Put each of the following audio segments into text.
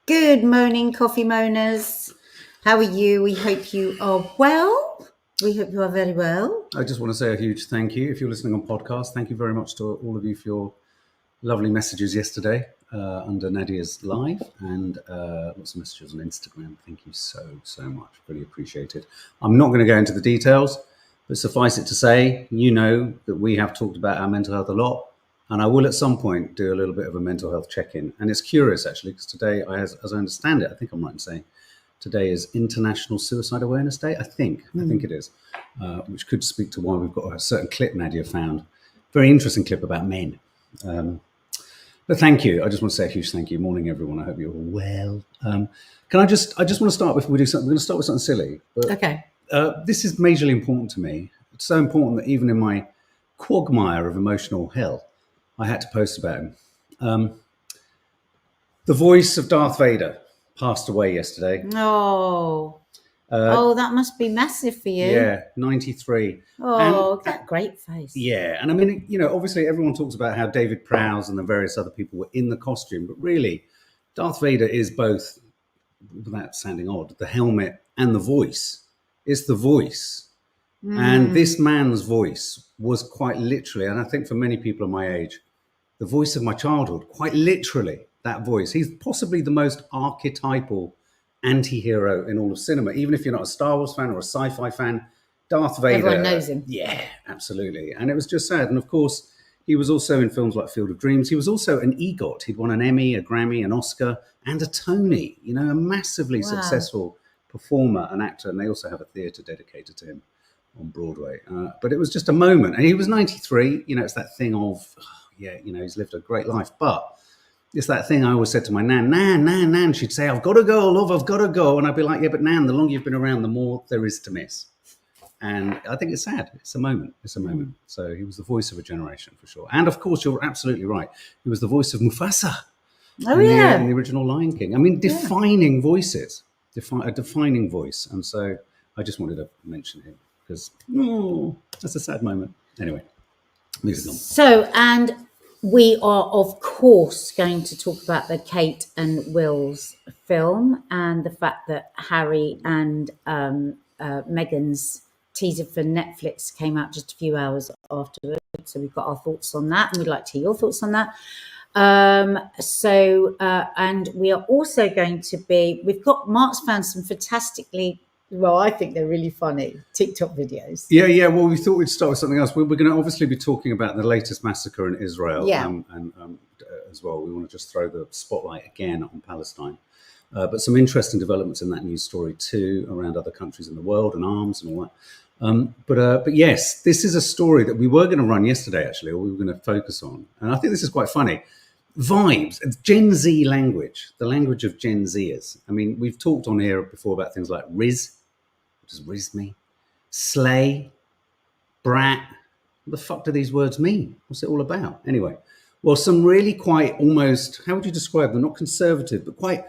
Good morning, coffee moaners. How are you? We hope you are well. We hope you are very well. I just want to say a huge thank you. If you're listening on podcast, thank you very much to all of you for your lovely messages yesterday under Nadia's live and lots of messages on Instagram. Thank you so much. Really appreciate it. I'm not going to go into the details, but suffice it to say, you know that we have talked about our mental health a lot. And I will at some point do a little bit of a mental health check-in. And it's curious, actually, because today, as I understand it, I think I'm right in saying, today is International Suicide Awareness Day. I think it is, which could speak to why we've got a certain clip Nadia found. Very interesting clip about men. But thank you. I just want to say a huge thank you. Morning, everyone. I hope you're all well. I just want to start before we do something. We're going to start with something silly. But, okay. This is majorly important to me. It's so important that even in my quagmire of emotional hell, I had to post about him. The voice of Darth Vader passed away yesterday. Oh, that must be massive for you. Yeah, 93. Oh, that great face. Yeah, and I mean, you know, obviously everyone talks about how David Prowse and the various other people were in the costume, but really, Darth Vader is both, without sounding odd, the helmet and the voice. It's the voice. And this man's voice was quite literally, and I think for many people of my age, the voice of my childhood, quite literally, that voice. He's possibly the most archetypal anti-hero in all of cinema. Even if you're not a Star Wars fan or a sci-fi fan, Darth Vader. Everyone knows him. Yeah, absolutely. And it was just sad. And of course, he was also in films like Field of Dreams. He was also an EGOT. He'd won an Emmy, a Grammy, an Oscar, and a Tony. You know, a massively successful performer and actor. And they also have a theatre dedicated to him on Broadway. But it was just a moment. And he was 93. You know, it's that thing of... yeah, you know, he's lived a great life. But it's that thing I always said to my Nan. She'd say, I've got to go, love, I've got to go. And I'd be like, yeah, but Nan, the longer you've been around, the more there is to miss. And I think it's sad. It's a moment. So he was the voice of a generation for sure. And of course, you're absolutely right. He was the voice of Mufasa in the original Lion King. I mean, defining voices, a defining voice. And so I just wanted to mention him because that's a sad moment. Anyway, moving on. So, and we are, of course, going to talk about the Kate and Will's film and the fact that Harry and Meghan's teaser for Netflix came out just a few hours afterwards. So we've got our thoughts on that, and we'd like to hear your thoughts on that. And we are also going to Mark's found some fantastically, well, I think they're really funny TikTok videos. Yeah. Well, we thought we'd start with something else. We're going to obviously be talking about the latest massacre in Israel. And as well, we want to just throw the spotlight again on Palestine. But some interesting developments in that news story too, around other countries in the world and arms and all that. But yes, this is a story that we were going to run yesterday, actually, or we were going to focus on. And I think this is quite funny. Vibes, Gen Z language, the language of Gen Zers. I mean, we've talked on here before about things like Riz. What does Riz mean? Slay, brat. What the fuck do these words mean? What's it all about? Anyway, well, some really quite almost, how would you describe them? Not conservative, but quite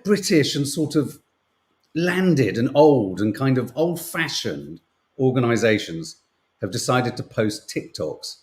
British and sort of landed and old and kind of old-fashioned organizations have decided to post TikToks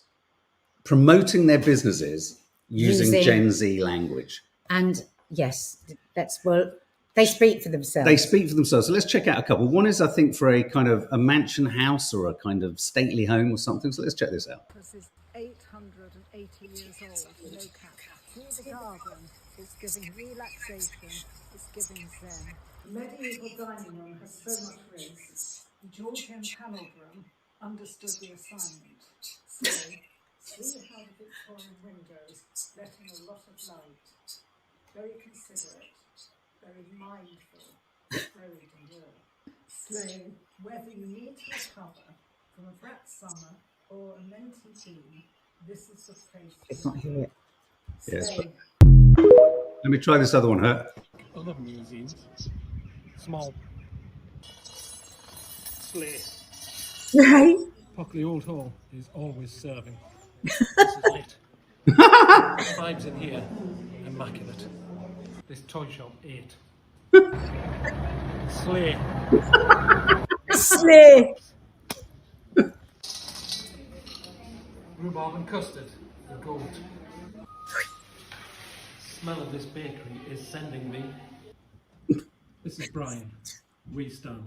promoting their businesses using Gen Z language. And yes, they speak for themselves. So let's check out a couple. One is, I think, for a kind of a mansion house or a kind of stately home or something. So let's check this out. This is 880 years old, no cap. Through the garden, it's giving relaxation, it's giving zen. Medieval dining room has so much grace. The Georgian panelled room understood the assignment. So, see how the Victorian windows letting a lot of light. Very considerate, very mindful, very demure. So, whether you need to recover from a brat summer or a lengthy teen, this is the place. It's not here yet. Yes, but let me try this other one, huh? Other museums. Small. Slay. Right. Pockley Old Hall is always serving. This is lit. Vibes in here, immaculate. This toy shop, 8. Slay. Slay. Rhubarb and custard, the goat. smell of this bakery is sending me. This is Brian, Restone.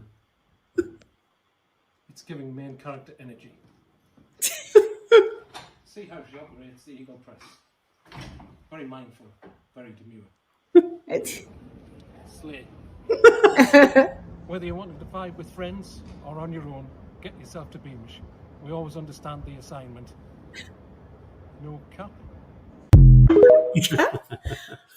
It's giving main character energy. See how she operates the Eagle Press. Very mindful, very demure. Slay. Whether you're wanting to vibe with friends or on your own, get yourself to Beamish. We always understand the assignment. No cap.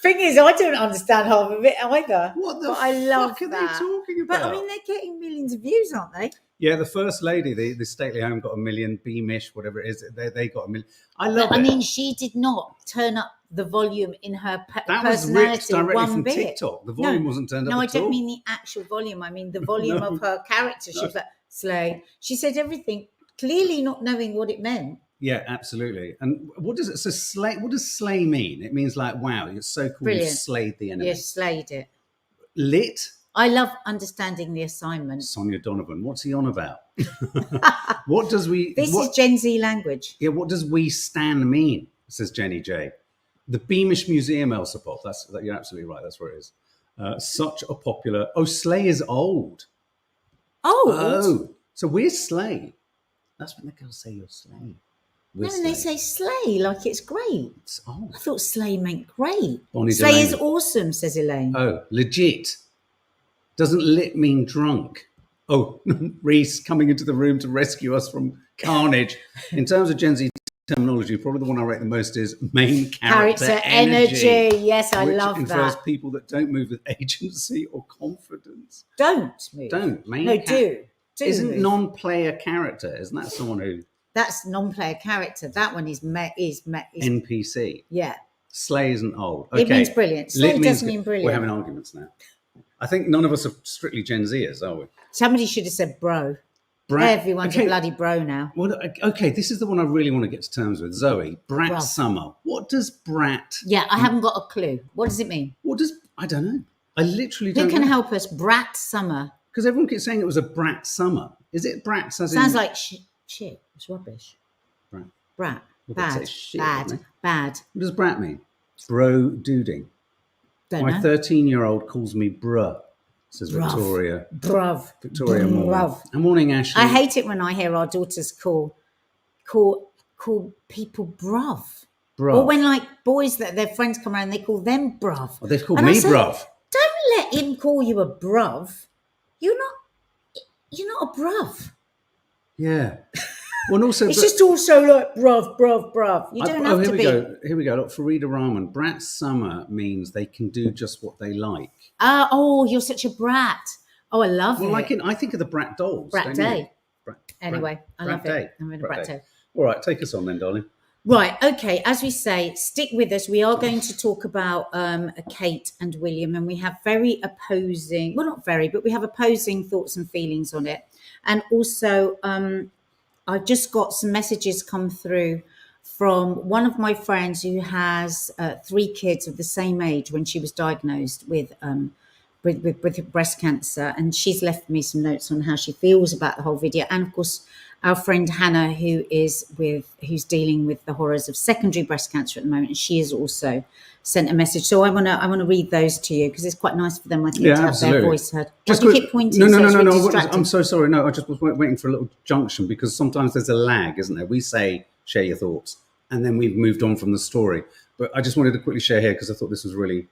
Thing is, I don't understand half of it either. What the but I love fuck are that. they talking about? But I mean, they're getting millions of views, aren't they? Yeah, the First Lady, the stately home got 1 million, Beamish, whatever it is, they got 1 million. I love it. I mean, she did not turn up the volume in her that was personality ripped directly one from bit. TikTok. The volume wasn't turned up No, I at all. don't mean the actual volume. I mean the volume of her character. She was like, slay. She said everything, clearly not knowing what it meant. Yeah, absolutely. And what does it? So slay. What does slay mean? It means like, wow, you're so cool. Brilliant. You slayed the enemy. You slayed it. Lit. I love understanding the assignment. Sonia Donovan. What's he on about? What does we? This is Gen Z language. Yeah. What does we stan mean? Says Jenny J. The Beamish Museum, El Support. You're absolutely right. That's where it is. Such a popular. Oh, slay is old. Oh, so we're slay. That's when the girls say you're slay. No, and they say slay like it's great. It's old. I thought slay meant great. Bonnie slay Delaney. is awesome, says Elaine. Oh, legit. Doesn't lit mean drunk? Oh, Reese coming into the room to rescue us from carnage. In terms of Gen Z terminology, probably the one I rate the most is main character energy. Yes, I love which that. infers people that don't move with agency or confidence. Don't move. Don't. Do. Isn't move. non-player character? Isn't that someone who? That's non-player character. That one is NPC. Yeah. Slay isn't old. Okay. It means brilliant. Slay doesn't mean brilliant. We're having arguments now. I think none of us are strictly Gen Zers, are we? Somebody should have said bro. Everyone's a bloody bro now. Well, okay, this is the one I really want to get to terms with. Zoe, Brat Summer. What does brat... Yeah, I haven't got a clue. What does it mean? I don't know. I literally don't know. Who can help us? Brat Summer. Because everyone keeps saying it was a brat summer. Is it brats as Sounds in... like shit. It's rubbish. Brat. Well, Bad. shit, Bad. What does brat mean? Bro dooding. Don't My know. 13-year-old calls me bruh, says Victoria. Bruv. Victoria Moore. And morning, Ashley. I hate it when I hear our daughters call people bruv. Or when like boys that their friends come around, they call them bruv. Oh, they've called me bruv. Don't let him call you a bruv. You're not a bruv. Yeah. Well, and also, it's just also like bruv. You don't have to be. Here we go. Look, Farida Rahman. Brat summer means they can do just what they like. You're such a brat. Oh, I love it. Well, I think of the Brat dolls. Brat Day. Anyway, I love Day. it. I'm in a Brat Day. All right, take us on then, darling. Right, okay. As we say, stick with us. We are going to talk about Kate and William, and we have very opposing, well, not very, but we have opposing thoughts and feelings on it. And also, I've just got some messages come through from one of my friends who has 3 kids of the same age when she was diagnosed with breast cancer, and she's left me some notes on how she feels about the whole video. And of course, our friend Hannah, who's dealing with the horrors of secondary breast cancer at the moment, and she has also sent a message. So I want to read those to you because it's quite nice for them, I think, to have their voice heard. Just keep pointing. No. I'm so sorry. No, I just was waiting for a little junction because sometimes there's a lag, isn't there? We say share your thoughts, and then we've moved on from the story. But I just wanted to quickly share here because I thought this was really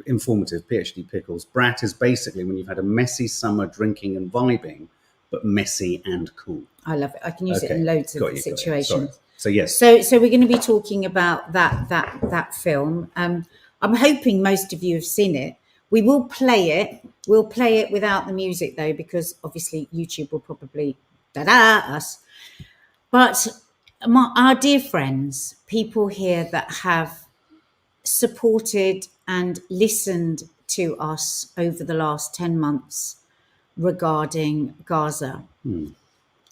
informative. PhD Pickles. Brat is basically when you've had a messy summer drinking and vibing, but messy and cool. I love it. I can use it in loads of situations. So yes. So we're going to be talking about that film. I'm hoping most of you have seen it. We will play it. We'll play it without the music though, because obviously YouTube will probably us. But our dear friends, people here that have supported and listened to us over the last 10 months regarding Gaza.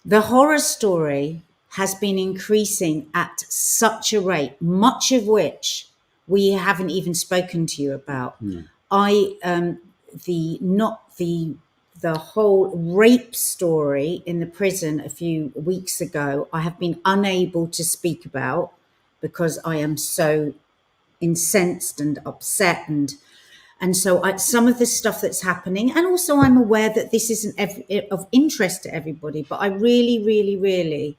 The horror story has been increasing at such a rate, much of which we haven't even spoken to you about. The whole rape story in the prison a few weeks ago, I have been unable to speak about because I am so incensed and upset, and so some of the stuff that's happening, and also I'm aware that this isn't of interest to everybody, but I really, really, really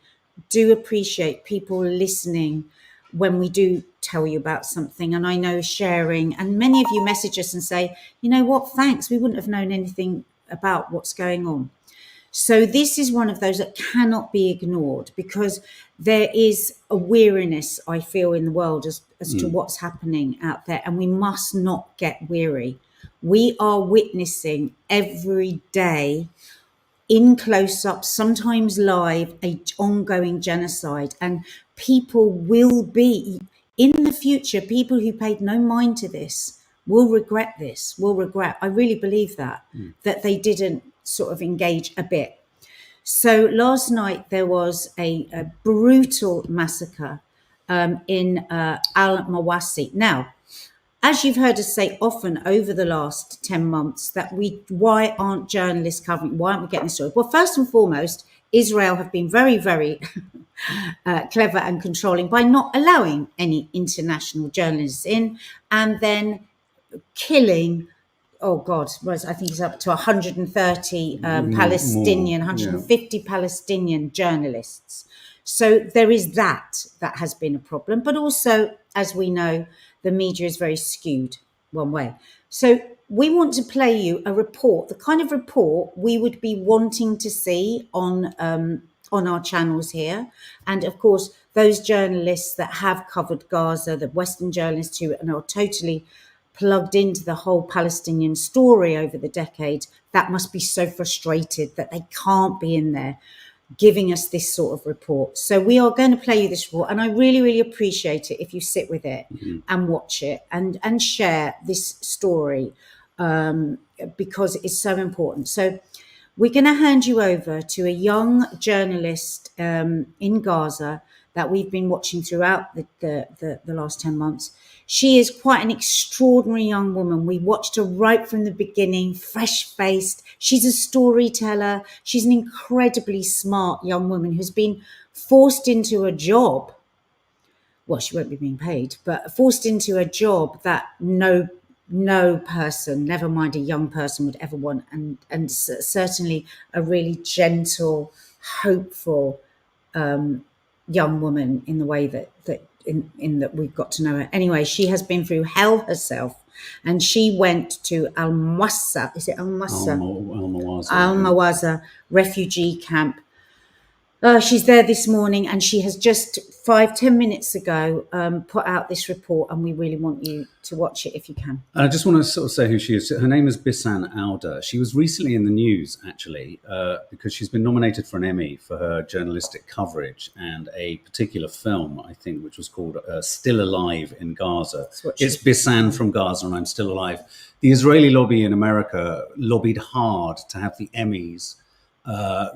do appreciate people listening when we do tell you about something, and I know sharing, and many of you message us and say, you know what, thanks, we wouldn't have known anything about what's going on. So this is one of those that cannot be ignored, because there is a weariness, I feel, in the world as to what's happening out there, and we must not get weary. We are witnessing every day, in close-up, sometimes live, a ongoing genocide, and people will be, in the future, people who paid no mind to this will regret this, I really believe that they didn't sort of engage a bit. So last night there was a brutal massacre in Al-Mawasi. Now, as you've heard us say often over the last 10 months, that why aren't journalists covering, why aren't we getting the story? Well, first and foremost, Israel have been very, very clever and controlling by not allowing any international journalists in, and then killing, oh God, I think it's up to 130 Palestinian, 150 Palestinian journalists. So there is that has been a problem. But also, as we know, the media is very skewed one way. So we want to play you a report, the kind of report we would be wanting to see on our channels here. And of course, those journalists that have covered Gaza, the Western journalists who are totally plugged into the whole Palestinian story over the decade, that must be so frustrated that they can't be in there giving us this sort of report. So we are going to play you this report, and I really, really appreciate it if you sit with it and watch it and share this story, because it's so important. So we're going to hand you over to a young journalist in Gaza that we've been watching throughout the last 10 months. She is quite an extraordinary young woman. We watched her right from the beginning, fresh-faced. She's a storyteller. She's an incredibly smart young woman who's been forced into a job. Well, she won't be being paid, but forced into a job that no person, never mind a young person, would ever want. And certainly a really gentle, hopeful young woman in the way that in that we've got to know her. Anyway, she has been through hell herself, and she went to Al-Mawasi, is it Al-Mawasi? Al-Mawasi refugee camp. She's there this morning, and she has just 5-10 minutes ago put out this report, and we really want you to watch it if you can. I just want to sort of say who she is. Her name is Bisan Alda. She was recently in the news, actually, because she's been nominated for an Emmy for her journalistic coverage and a particular film, I think, which was called Still Alive in Gaza. It's Bisan from Gaza and I'm Still Alive. The Israeli lobby in America lobbied hard to have the Emmys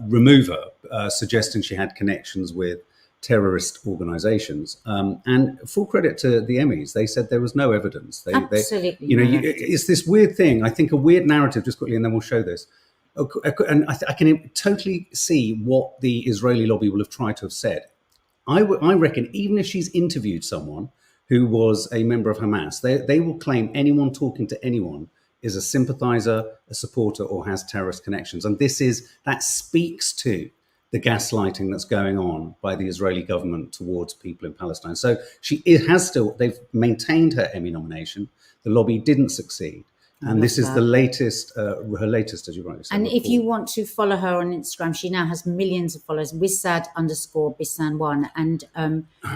remove her, suggesting she had connections with terrorist organizations. And full credit to the Emmys. They said there was no evidence. Absolutely. It's this weird thing. I think a weird narrative, just quickly, and then we'll show this. And I can totally see what the Israeli lobby will have tried to have said. I reckon even if she's interviewed someone who was a member of Hamas, they will claim anyone talking to anyone is a sympathizer, a supporter, or has terrorist connections. And that speaks to the gaslighting that's going on by the Israeli government towards people in Palestine. So they've maintained her Emmy nomination. The lobby didn't succeed. And this is the latest, her latest, as you rightly said. And if you want to follow her on Instagram, she now has millions of followers, Wissad_Bisan1. And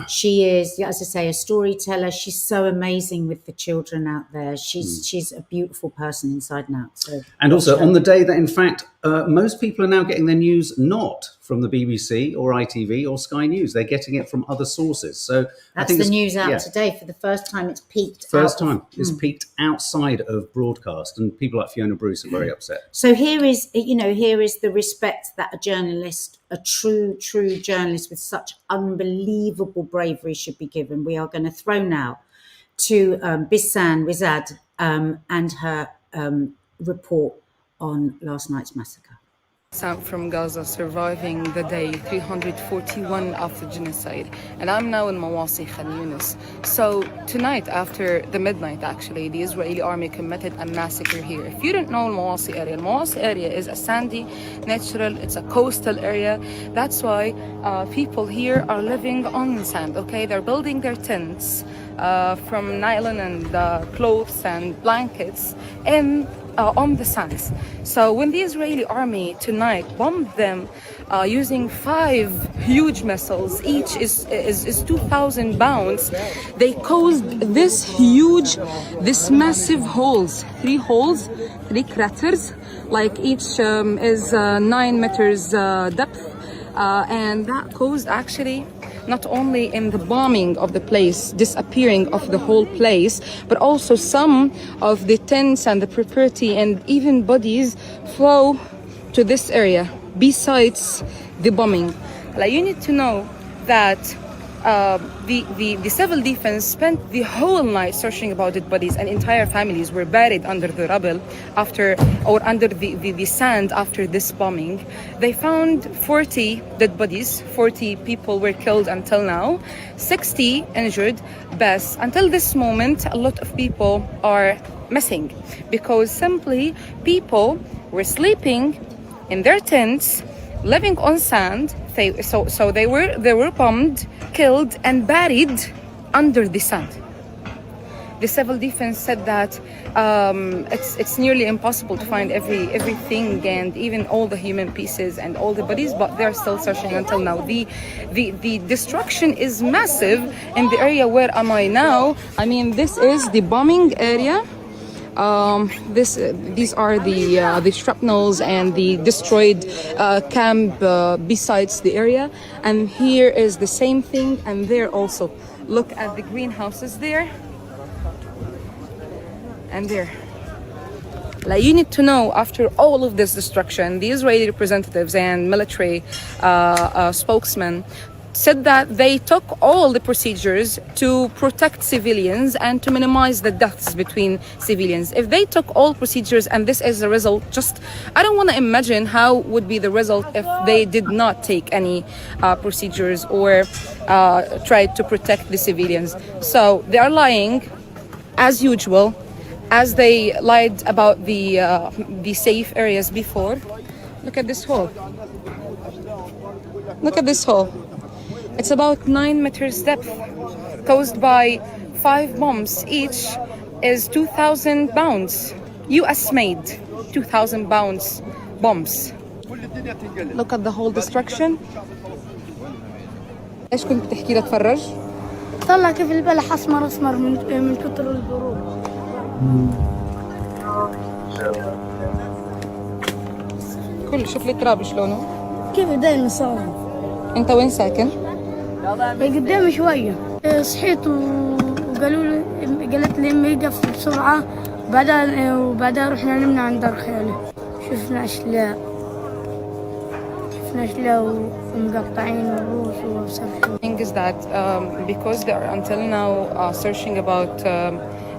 she is, as I say, a storyteller. She's so amazing with the children out there. She's a beautiful person inside and out. So, and also on the day that, in fact, most people are now getting their news not from the BBC or ITV or Sky News. They're getting it from other sources. So that's the news out today. For the first time, it's peaked. It's peaked outside of broadcast, and people like Fiona Bruce are very upset. So here is the respect that a true journalist with such unbelievable bravery should be given. We are going to throw now to Bisan Wissad and her report on last night's massacre. Sam from Gaza, surviving the day 341 after genocide, and I'm now in Mawasi, Khan Yunis. So tonight, after the midnight, actually, the Israeli army committed a massacre here. If you don't know Al-Mawasi area is a sandy, natural, it's a coastal area. That's why people here are living on sand, okay? They're building their tents from nylon and clothes and blankets in on the sands. So when the Israeli army tonight bombed them using 5 huge missiles, each is 2,000 pounds, they caused this massive holes, 3 craters, like each is 9 meters depth, and that caused actually not only in the bombing of the place, disappearing of the whole place, but also some of the tents and the property and even bodies flow to this area besides the bombing. Like, you need to know that the civil defense spent the whole night searching about dead bodies, and entire families were buried under the rubble under the sand after this bombing. They found 40 dead bodies, 40 people were killed until now, 60 injured. Best until this moment, a lot of people are missing because simply people were sleeping in their tents, living on sand. So they were bombed, killed, and buried under the sand. The civil defense said that it's nearly impossible to find everything and even all the human pieces and all the bodies, but they're still searching until now. The destruction is massive in the area where am I now. I mean, this is the bombing area. These are the shrapnels and the destroyed camp besides the area, and here is the same thing, and there also. Look at the greenhouses there and there. Like, you need to know, after all of this destruction, the Israeli representatives and military spokesmen said that they took all the procedures to protect civilians and to minimize the deaths between civilians. If they took all procedures and this is the result, I don't want to imagine how would be the result if they did not take any procedures or tried to protect the civilians. So they are lying as usual, as they lied about the safe areas before. Look at this hole. Look at this hole. It's about 9 meters depth, caused by 5 bombs. Each is 2,000 pounds, US made, 2,000 pounds bombs. Look at the whole destruction. ايش كنت بتحكي لي اتفرج؟ طلع كيف البلح اسمر من كتر البرود. شوف لي التراب شلونه. كيف دايما صار. انت وين ساكن؟ قدامي شويه. صحيت قالت لي امي قف بسرعه، وبعدها رحنا نمنا عند دار خالي. شفنا اشلاء ومقطعين ورؤوس وسفح. The thing is that because they are until now searching about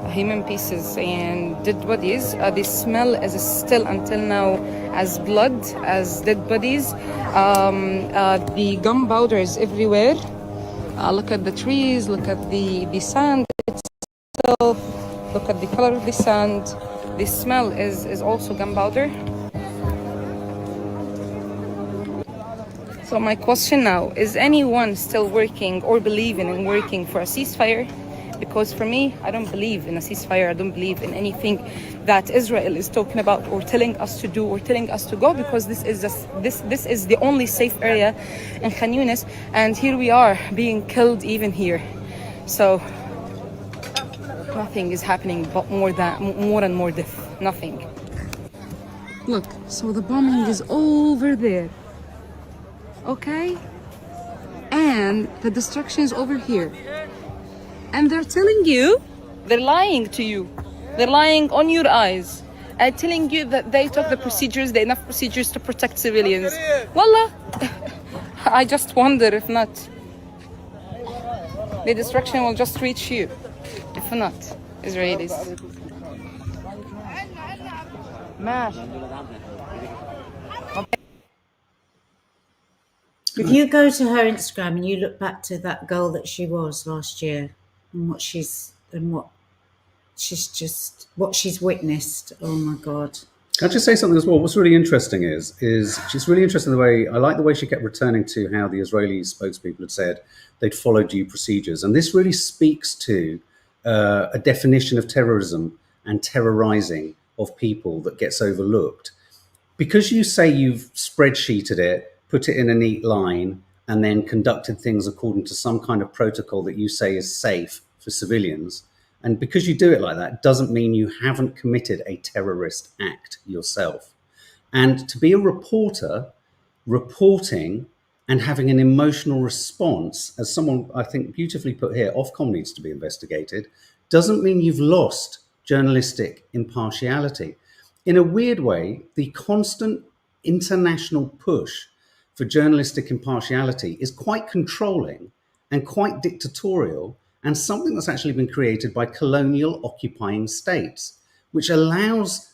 human pieces and dead bodies, the smell is still until now as blood, as dead bodies. The gunpowder is everywhere. Look at the trees, look at the sand itself, look at the color of the sand. The smell is also gunpowder. So my question now, is anyone still working or believing in working for a ceasefire? Because for me, I don't believe in a ceasefire. I don't believe in anything that Israel is talking about or telling us to do or telling us to go, because this is the only safe area in Khan Yunis, and here we are being killed even here. So nothing is happening but more and more death. Nothing. Look, so the bombing is over there. Okay? And the destruction is over here. And they're telling you, they're lying to you. They're lying on your eyes and telling you that they took the procedures, enough procedures to protect civilians. Wallah, I just wonder if not. The destruction will just reach you, if not Israelis. If you go to her Instagram and you look back to that girl that she was last year and what she's witnessed, oh my God. Can I just say something as well? What's really interesting is she's really interesting I like the way she kept returning to how the Israeli spokespeople had said they'd follow due procedures. And this really speaks to a definition of terrorism and terrorizing of people that gets overlooked. Because you say you've spreadsheeted it, put it in a neat line, and then conducted things according to some kind of protocol that you say is safe for civilians, and because you do it like that, doesn't mean you haven't committed a terrorist act yourself. And to be a reporter, reporting and having an emotional response, as someone I think beautifully put here, Ofcom needs to be investigated, doesn't mean you've lost journalistic impartiality. In a weird way, the constant international push for journalistic impartiality is quite controlling and quite dictatorial, and something that's actually been created by colonial occupying states, which allows,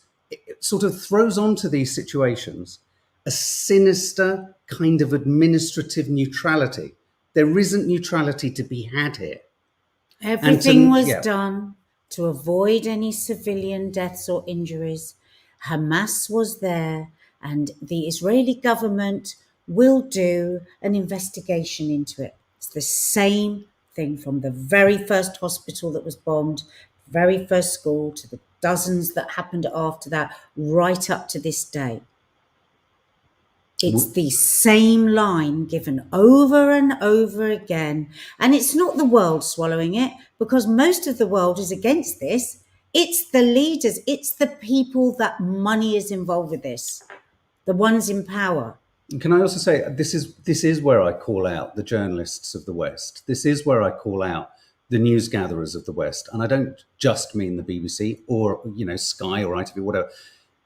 sort of throws onto these situations a sinister kind of administrative neutrality. There isn't neutrality to be had here. Everything was done to avoid any civilian deaths or injuries. Hamas was there, and the Israeli government will do an investigation into it. It's the same thing from the very first hospital that was bombed, very first school, to the dozens that happened after that, right up to this day. It's the same line given over and over again. And it's not the world swallowing it, because most of the world is against this. It's the leaders, it's the people that money is involved with this, the ones in power. Can I also say, this is where I call out the journalists of the West. This is where I call out the news gatherers of the West. And I don't just mean the BBC or, Sky or ITV, whatever.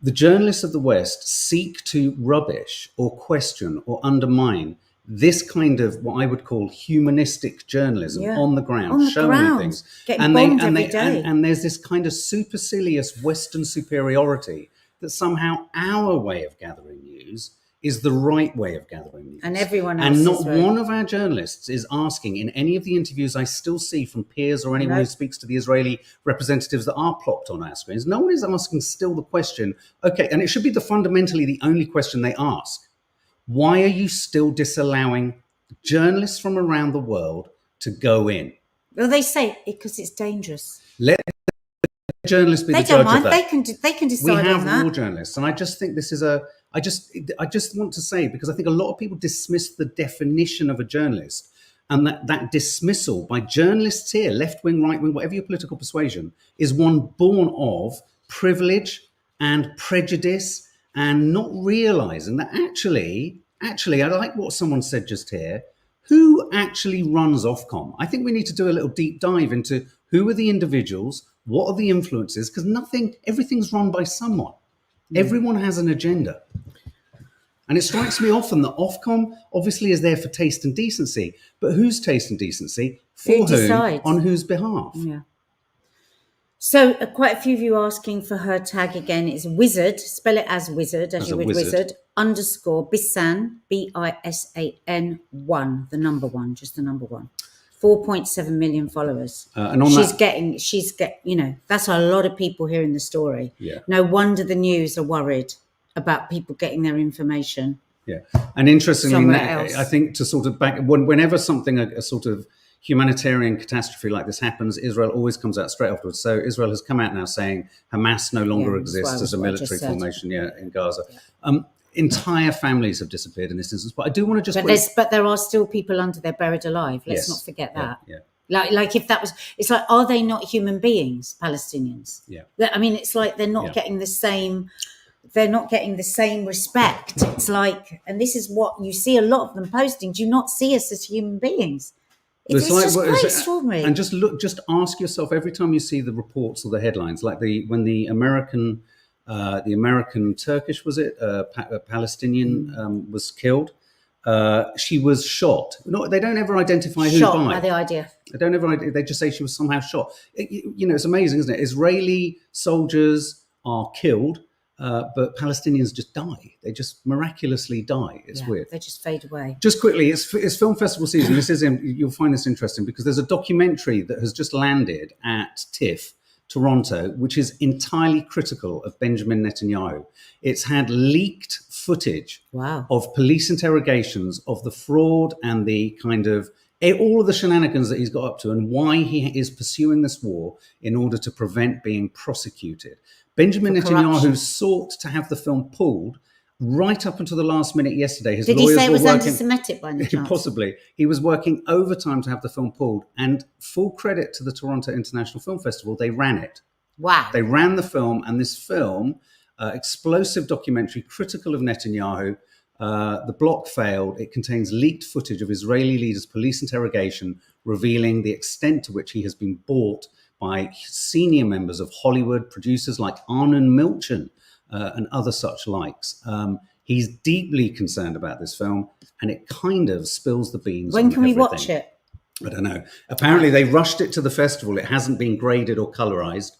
The journalists of the West seek to rubbish or question or undermine this kind of what I would call humanistic journalism on the ground, showing things. And there's this kind of supercilious Western superiority that somehow our way of gathering news is the right way of gathering news. And everyone else And not one of our journalists is asking, in any of the interviews I still see from peers or anyone who speaks to the Israeli representatives that are plopped on our screens, no one is asking still the question, okay, and it should be fundamentally the only question they ask. Why are you still disallowing journalists from around the world to go in? Well, they say because it's dangerous. Let journalists be the judge of that. They can decide on that. We have war journalists, and I just think this is I just want to say, because I think a lot of people dismiss the definition of a journalist, and that dismissal by journalists here, left wing, right wing, whatever your political persuasion, is one born of privilege and prejudice, and not realizing that actually, I like what someone said just here. Who actually runs Ofcom? I think we need to do a little deep dive into who are the individuals, what are the influences, because everything's run by someone. Everyone has an agenda. And it strikes me often that Ofcom obviously is there for taste and decency, but whose taste and decency? For whom? On whose behalf? Yeah. So quite a few of you asking for her tag again. It's wizard, spell it as wizard, as you would wizard, _Bisan, BISAN 1, the number one, just the number one. 4.7 million followers. And that's a lot of people hearing the story. Yeah. No wonder the news are worried about people getting their information. Yeah. And interestingly, I think to sort of whenever something, a sort of humanitarian catastrophe like this happens, Israel always comes out straight afterwards. So Israel has come out now saying Hamas no longer exists as a military formation in Gaza. Yeah. Entire families have disappeared in this instance. But I do want to just... But there are still people under there buried alive. Let's not forget that. Yeah. Like if that was... It's like, are they not human beings, Palestinians? Yeah. I mean, it's like they're not getting the same... They're not getting the same respect. It's like... And this is what you see a lot of them posting. Do you not see us as human beings? It's just quite extraordinary. And just ask yourself every time you see the reports or the headlines, like when the American Turkish, was it, Palestinian was killed. She was shot. No, they don't ever identify who shot by the idea. They just say she was somehow shot. It's amazing, isn't it? Israeli soldiers are killed. but Palestinians just die. They just miraculously die. It's weird. They just fade away. Just quickly, it's film festival season. You'll find this interesting because there's a documentary that has just landed at TIFF, Toronto, which is entirely critical of Benjamin Netanyahu. It's had leaked footage of police interrogations of the fraud and the kind of all of the shenanigans that he's got up to and why he is pursuing this war in order to prevent being prosecuted. Benjamin Netanyahu sought to have the film pulled right up until the last minute yesterday. His Did lawyers he say it was were working, anti-Semitic by any chance? Possibly. He was working overtime to have the film pulled, and full credit to the Toronto International Film Festival, they ran it. Wow. They ran the film, and this film, explosive documentary, critical of Netanyahu, the block failed. It contains leaked footage of Israeli leaders' police interrogation, revealing the extent to which he has been bought by senior members of Hollywood, producers like Arnon Milchan and other such likes. He's deeply concerned about this film, and it kind of spills the beans. When can we watch it? I don't know. Apparently, they rushed it to the festival. It hasn't been graded or colorized.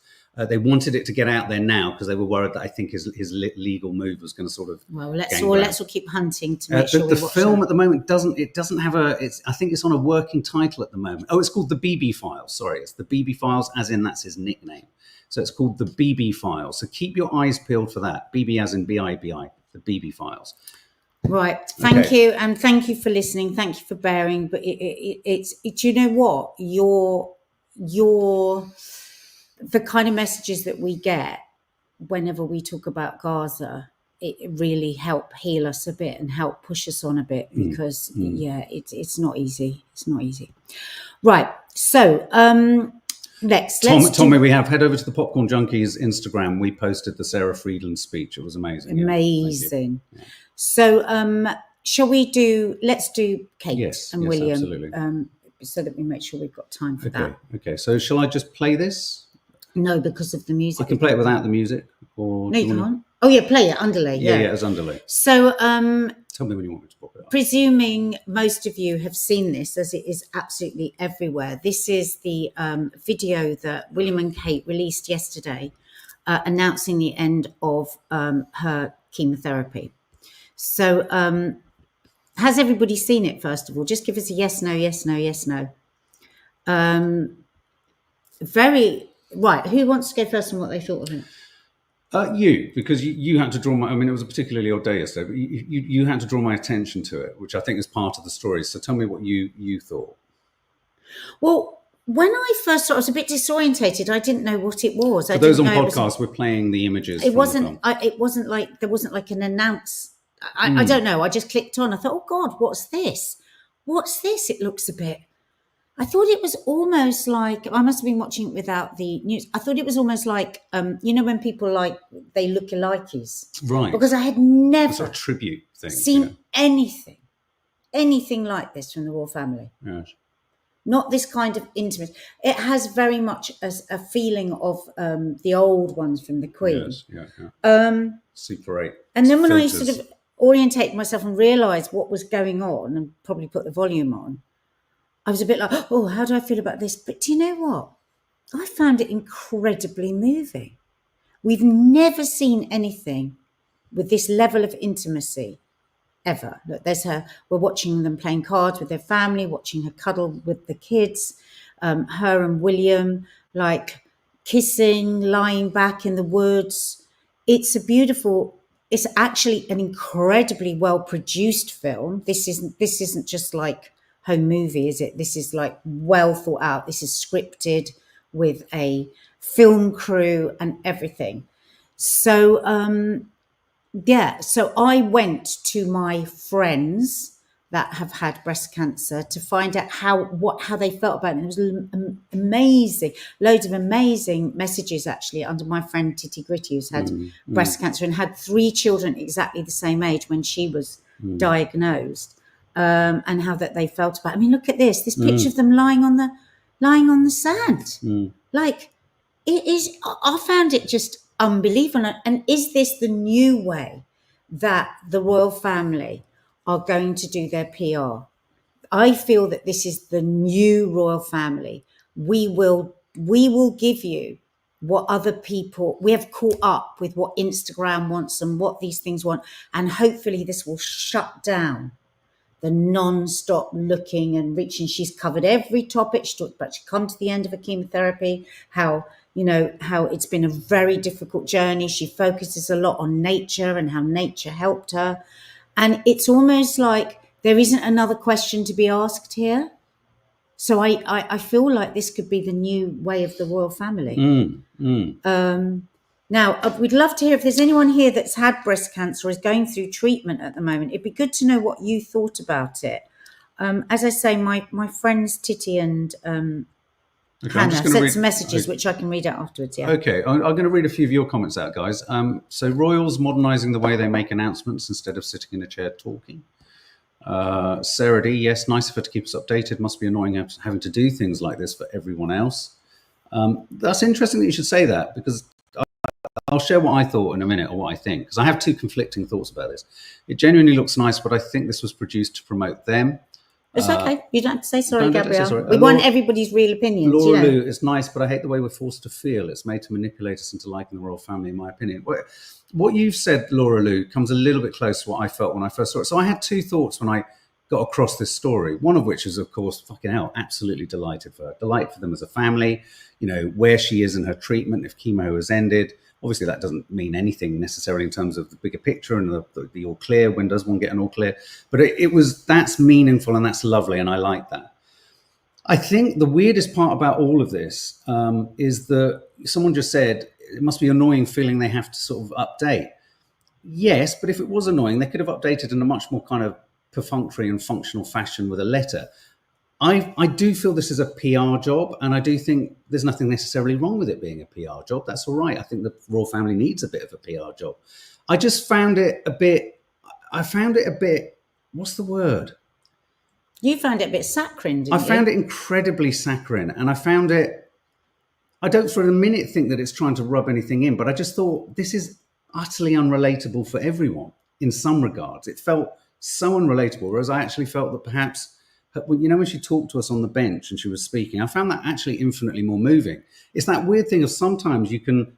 They wanted it to get out there now because they were worried that I think his legal move was going to sort of. Well, let's all keep hunting to make sure the film at the moment doesn't have I think it's on a working title at the moment. Oh, it's called The BB Files. Sorry, it's The BB Files, as in that's his nickname. So it's called The BB Files. So keep your eyes peeled for that. BB as in BIBI, The BB Files. Right. Thank you, and thank you for listening. Thank you for bearing. But it's you know what, the kind of messages that we get whenever we talk about Gaza, it really help heal us a bit and help push us on a bit because it's not easy. It's not easy. Right. So Tommy, we have head over to the Popcorn Junkies Instagram. We posted the Sarah Friedland speech. It was amazing. Amazing. Yeah. So let's do Kate and William. Absolutely. So that we make sure we've got time for that. Okay. So shall I just play this? No, because of the music. I can play it without the music. Or no, you can't. Oh, yeah, play it, underlay. Yeah, as underlay. So, tell me when you want me to pop it up. Presuming most of you have seen this, as it is absolutely everywhere, this is the video that William and Kate released yesterday, announcing the end of her chemotherapy. So, has everybody seen it, first of all? Just give us a yes, no, yes, no, yes, no. Right, who wants to go first on what they thought of it? You, because you had to draw it was a particularly odd day yesterday, but you had to draw my attention to it, which I think is part of the story. So tell me what you thought. Well, when I first saw it, I was a bit disorientated. I didn't know what it was. For those on podcast, we're playing the images. It wasn't like there wasn't like an announce. I don't know. I just clicked on. I thought, oh God, what's this? What's this? It looks a bit. I thought it was almost like, I must have been watching it without the news. I thought it was almost like, when people they look alikes. Right. Because I had never sort of tribute thing, seen anything like this from the royal family. Yes. Not this kind of intimacy. It has very much a feeling of the old ones from the Queen. Yes, yeah. Super 8. And then when I sort of orientate myself and realise what was going on and probably put the volume on, I was a bit like, oh, how do I feel about this? But do you know what? I found it incredibly moving. We've never seen anything with this level of intimacy ever. Look, there's her. We're watching them playing cards with their family, watching her cuddle with the kids, her and William, kissing, lying back in the woods. It's actually an incredibly well-produced film. This isn't just like home movie, is it? This is well thought out. This is scripted with a film crew and everything. So so I went to my friends that have had breast cancer to find out how they felt about it. It was amazing, loads of amazing messages actually under my friend Titty Gritty, who's had breast cancer and had 3 children exactly the same age when she was diagnosed. And how that they felt about it. I mean, look at this picture of them lying on the sand. It is, I found it just unbelievable. And is this the new way that the royal family are going to do their PR? I feel that this is the new royal family. We will give you what other people, we have caught up with what Instagram wants and what these things want. And hopefully this will shut down the non-stop looking and reaching. She's covered every topic. She talked about she come to the end of her chemotherapy, how it's been a very difficult journey. She focuses a lot on nature and how nature helped her. And it's almost like there isn't another question to be asked here. So I feel like this could be the new way of the royal family. Now, we'd love to hear if there's anyone here that's had breast cancer or is going through treatment at the moment. It'd be good to know what you thought about it. As I say, my friends Titi and Hannah sent some messages, which I can read out afterwards. Yeah. Okay, I'm going to read a few of your comments out, guys. So royals modernising the way they make announcements instead of sitting in a chair talking. Sarah D, yes, nice of her to keep us updated. Must be annoying having to do things like this for everyone else. That's interesting that you should say that, because I'll share what I thought in a minute, or what I think, because I have two conflicting thoughts about this. It genuinely looks nice, but I think this was produced to promote them. It's okay. You don't have to say sorry, Gabrielle. We want everybody's real opinions. Laura Lou, it's nice, but I hate the way we're forced to feel. It's made to manipulate us into liking the royal family, in my opinion. What you've said, Laura Lou, comes a little bit close to what I felt when I first saw it. So I had two thoughts when I got across this story. One of which is, of course, fucking hell, absolutely delighted for her. Delight for them as a family, where she is in her treatment, if chemo has ended. Obviously, that doesn't mean anything necessarily in terms of the bigger picture and the all clear. When does one get an all clear? But that's meaningful and that's lovely, and I like that. I think the weirdest part about all of this is that someone just said it must be annoying feeling they have to sort of update. Yes, but if it was annoying, they could have updated in a much more kind of perfunctory and functional fashion with a letter. I do feel this is a PR job, and I do think there's nothing necessarily wrong with it being a PR job. That's all right. I think the royal family needs a bit of a PR job. I just found it a bit, what's the word? You found it a bit saccharine, didn't you? I found it incredibly saccharine, and I don't for a minute think that it's trying to rub anything in, but I just thought this is utterly unrelatable for everyone in some regards. It felt so unrelatable, whereas I actually felt that perhaps, when she talked to us on the bench and she was speaking, I found that actually infinitely more moving. It's that weird thing of sometimes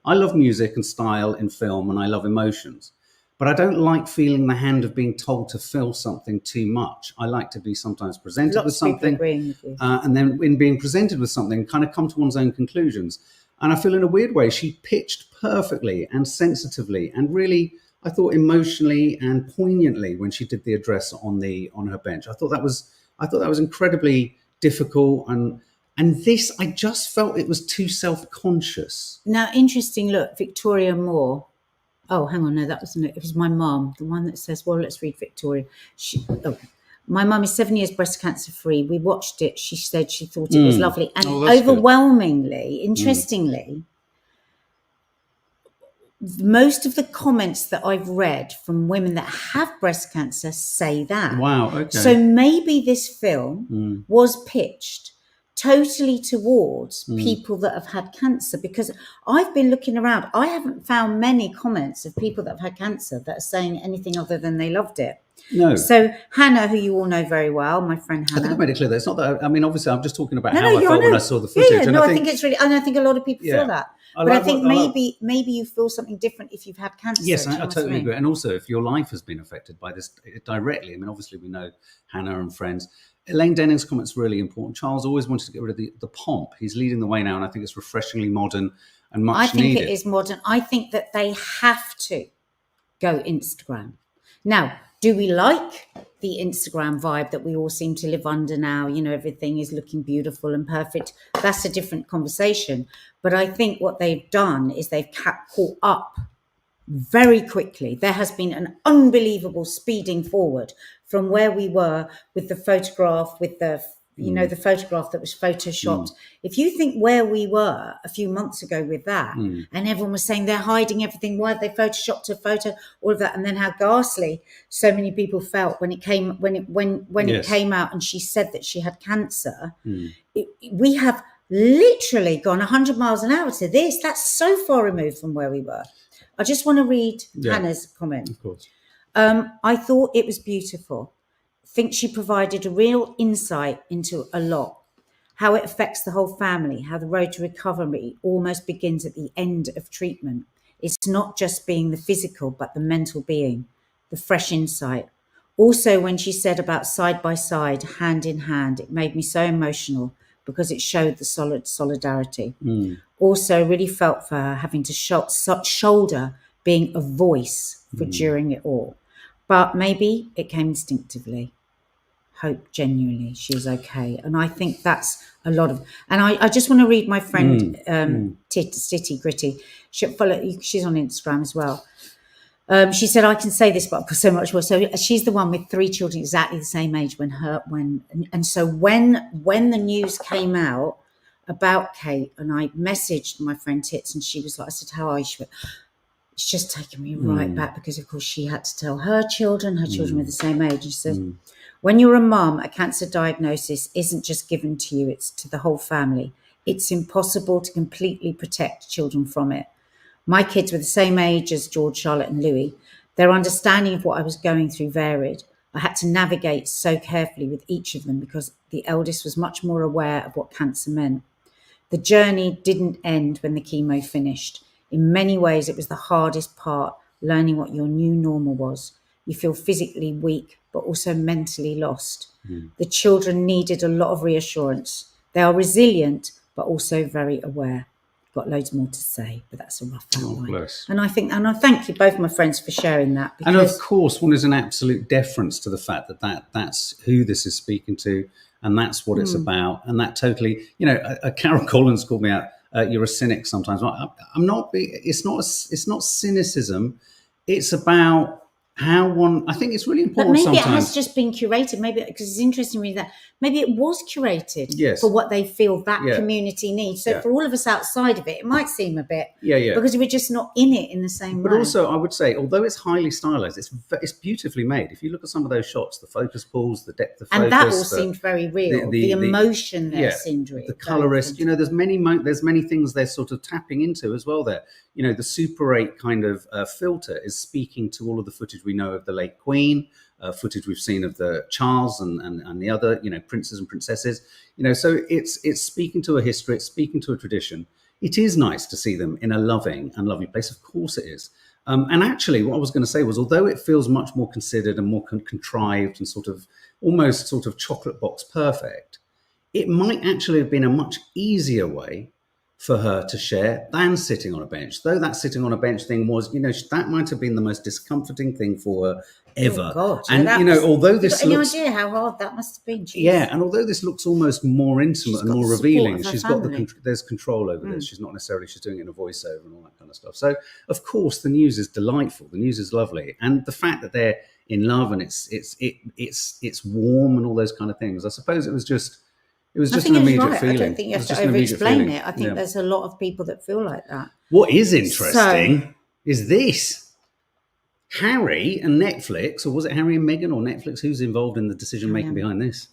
I love music and style in film, and I love emotions, but I don't like feeling the hand of being told to feel something too much. I like to be sometimes presented with something, and then in being presented with something, kind of come to one's own conclusions. And I feel in a weird way, she pitched perfectly and sensitively and really, I thought, emotionally and poignantly when she did the address on her bench. I thought that was incredibly difficult, and this, I just felt it was too self-conscious. Now, interesting, look, Victoria Moore. Oh, hang on, no, it was my mum, the one that says, well, let's read Victoria. My mum is 7 years breast cancer free. We watched it. She said she thought it was lovely. And overwhelmingly, interestingly, most of the comments that I've read from women that have breast cancer say that. Wow, okay. So maybe this film was pitched totally towards people that have had cancer, because I've been looking around. I haven't found many comments of people that have had cancer that are saying anything other than they loved it. No. So Hannah, who you all know very well, my friend Hannah. I think I made it clear that it's not that. I mean, obviously, I'm just talking about how I felt when I saw the footage. I think it's really, and I think a lot of people feel that. But I think maybe you feel something different if you've had cancer. Yes, I totally agree. And also, if your life has been affected by this directly, I mean, obviously, we know Hannah and friends. Elaine Denning's comment's really important. Charles always wanted to get rid of the pomp. He's leading the way now, and I think it's refreshingly modern and much needed. I think it is modern. I think that they have to go Instagram. Now, do we like the Instagram vibe that we all seem to live under now? Everything is looking beautiful and perfect. That's a different conversation. But I think what they've done is they've caught up very quickly. There has been an unbelievable speeding forward from where we were with the photograph, with the photograph that was photoshopped. If you think where we were a few months ago with that, and everyone was saying they're hiding everything, why have they photoshopped a photo, all of that, and then how ghastly so many people felt when it came out and she said that she had cancer. We have literally gone 100 miles an hour to this. That's so far removed from where we were. I just want to read Hannah's comment. Of course. I thought it was beautiful. I think she provided a real insight into a lot. how it affects the whole family, how the road to recovery almost begins at the end of treatment. It's not just being the physical, but the mental being, the fresh insight. Also, when she said about side by side, hand in hand, it made me so emotional because it showed the solid solidarity. Also, really felt for her having to shoulder being a voice for during it all. But maybe it came instinctively. Hope genuinely she's okay. And I think that's a lot of, and I just want to read my friend Titty Gritty. She's on Instagram as well. She said, I can say this, but I've got so much more. So she's the one with 3 children exactly the same age so when the news came out about Kate, and I messaged my friend Tits, and she was like, I said, how are you? She went, it's just taken me right back, because of course she had to tell her children were the same age. And she said, when you're a mum, a cancer diagnosis isn't just given to you, it's to the whole family. It's impossible to completely protect children from it. My kids were the same age as George, Charlotte and Louis. Their understanding of what I was going through varied. I had to navigate so carefully with each of them because the eldest was much more aware of what cancer meant. The journey didn't end when the chemo finished. In many ways, it was the hardest part, learning what your new normal was. You feel physically weak, but also mentally lost. The children needed a lot of reassurance. They are resilient, but also very aware. Got loads more to say, but that's a rough outline. And I thank you both, my friends, for sharing that. And of course, one is an absolute deference to the fact that's who this is speaking to, and that's what it's about. And that totally, Carol Collins called me out. You're a cynic sometimes. I'm not. It's not cynicism. It's about how one. I think it's really important. But maybe sometimes. It has just been curated. Maybe because it's interesting reading that. Maybe it was curated for what they feel that community needs. So for all of us outside of it, it might seem a bit because we're just not in it in the same way. But also, I would say, although it's highly stylized, it's beautifully made. If you look at some of those shots, the focus pulls, the depth of focus, and that all seemed very real. The emotion there seemed real. The colorist, there's many things they're sort of tapping into as well. There, the Super 8 kind of filter is speaking to all of the footage we know of the late Queen. Footage we've seen of the Charles and the other, princes and princesses, so it's speaking to a history, it's speaking to a tradition. It is nice to see them in a loving and lovely place. Of course it is. And actually what I was going to say was, although it feels much more considered and more contrived and almost chocolate box perfect, it might actually have been a much easier way for her to share than sitting on a bench. Though that sitting on a bench thing was, that might have been the most discomforting thing for her ever. Oh God. And although this any looks, idea how hard that must have been? Jeez. Yeah, and although this looks almost more intimate and more revealing, she's got there's control over this. She's not necessarily she's doing it in a voiceover and all that kind of stuff. So of course the news is delightful. The news is lovely, and the fact that they're in love and it's warm and all those kind of things. I suppose it was just an immediate feeling. I don't think you have to over-explain it. I think there's a lot of people that feel like that. What is interesting is this. Harry and Netflix, or was it Harry and Meghan or Netflix? Who's involved in the decision-making behind this?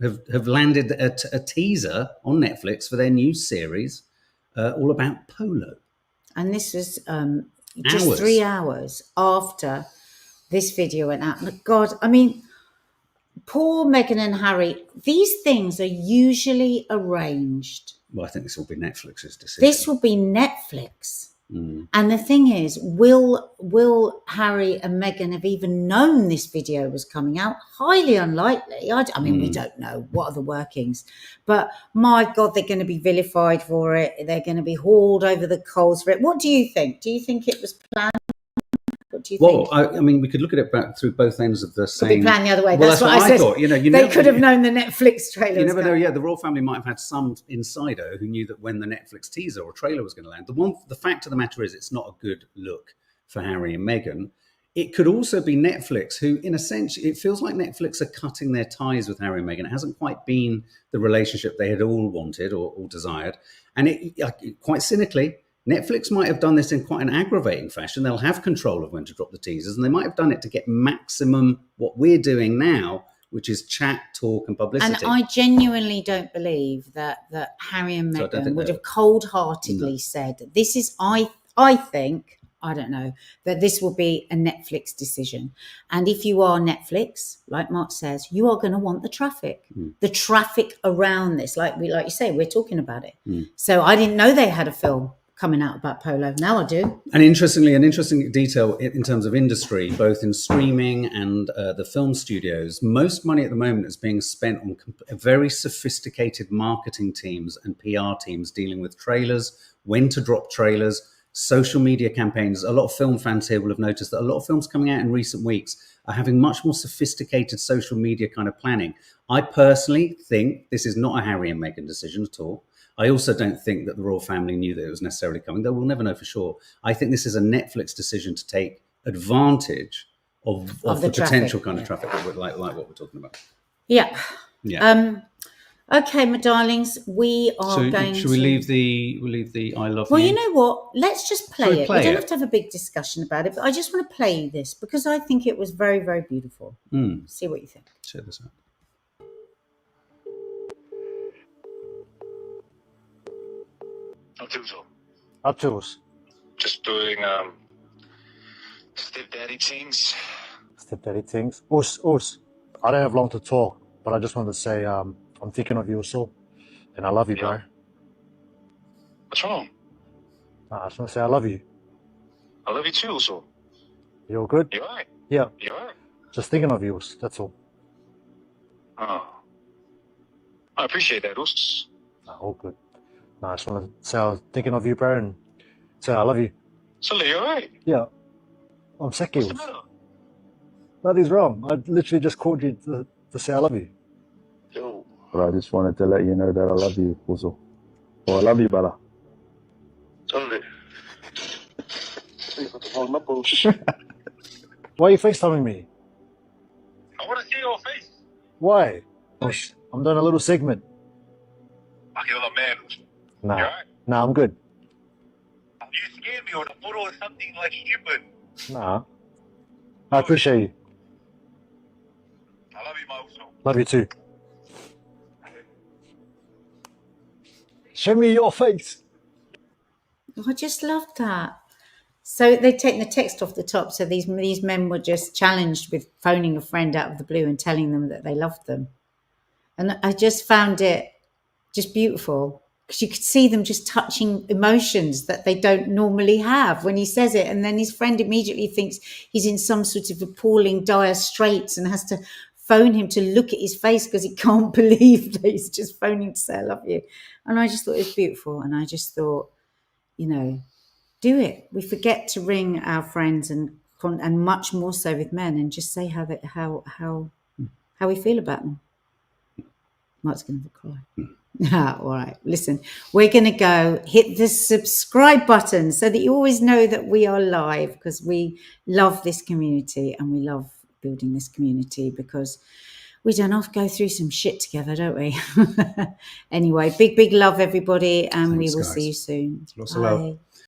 Have landed a teaser on Netflix for their new series all about polo. And this was just 3 hours after this video went out. And God, I mean, poor Meghan and Harry, these things are usually arranged. Well, I think this will be Netflix's decision. This will be Netflix. And the thing is, will Harry and Meghan have even known this video was coming out? Highly unlikely. I mean, we don't know what are the workings. But my God, they're going to be vilified for it. They're going to be hauled over the coals for it. What do you think? Do you think it was planned? What do you think? I mean, we could look at it back through both ends of the same. Could be planned the other way. That's what I said. Thought. They could have known the Netflix trailer. You never know. Yeah, the royal family might have had some insider who knew that when the Netflix teaser or trailer was going to land. The fact of the matter is, it's not a good look for Harry and Meghan. It could also be Netflix, who, in a sense, it feels like Netflix are cutting their ties with Harry and Meghan. It hasn't quite been the relationship they had all wanted or desired, and quite cynically, Netflix might have done this in quite an aggravating fashion. They'll have control of when to drop the teasers, and they might have done it to get maximum what we're doing now, which is chat, talk, and publicity. And I genuinely don't believe that Harry and Meghan would have cold-heartedly said, "This is I think I don't know, that this will be a Netflix decision. And if you are Netflix, like Mark says, you are going to want the traffic around this. Like you say, we're talking about it. So I didn't know they had a film coming out about polo. Now I do. And interestingly, an interesting detail in terms of industry, both in streaming and the film studios, most money at the moment is being spent on very sophisticated marketing teams and PR teams dealing with trailers, when to drop trailers, social media campaigns. A lot of film fans here will have noticed that a lot of films coming out in recent weeks are having much more sophisticated social media kind of planning. I personally think this is not a Harry and Meghan decision at all. I also don't think that the royal family knew that it was necessarily coming, though we'll never know for sure. I think this is a Netflix decision to take advantage of the potential kind of traffic like what we're talking about. Yeah. Okay, my darlings, we are going should we leave the I love you? Well, you know what? Let's just play it. We don't have to have a big discussion about it, but I just want to play this because I think it was very, very beautiful. See what you think. Check this out. Up to us. Just doing stepdaddy things. Stepdaddy things. Us. I don't have long to talk, but I just wanted to say I'm thinking of you also, and I love you, bro. What's wrong? I just want to say I love you. I love you too, also. You all good? You alright? Yeah. You alright? Just thinking of you, that's all. Oh. I appreciate that, Us. All good. I just want to say I was thinking of you, bro, and say I love you. So, you alright? Yeah. I'm sick of What's you. the matter? Nothing's wrong. I literally just called you to say I love you. Yo. But I just wanted to let you know that I love you also. Oh, I love you, brother. Totally. Why are you FaceTiming me? I want to see your face. Why? I'm doing a little segment. I kill a man. Nah. You alright? Nah, I'm good. You scared me on a photo or something like stupid. Nah. I appreciate you. I love you, Mauso. Love you too. Show me your face. I just love that. So they've taken the text off the top. So these men were just challenged with phoning a friend out of the blue and telling them that they loved them. And I just found it just beautiful because you could see them just touching emotions that they don't normally have when he says it. And then his friend immediately thinks he's in some sort of appalling dire straits and has to phone him to look at his face because he can't believe that he's just phoning to say I love you. And I just thought it was beautiful. And I just thought, you know, do it. We forget to ring our friends and much more so with men and just say how we feel about them. Mark's going to cry. All right, listen, we're going to go hit the subscribe button so that you always know that we are live because we love this community and we love building this community because we don't have to go through some shit together, don't we? Anyway, big love, everybody, and we will see you soon. Lots of love.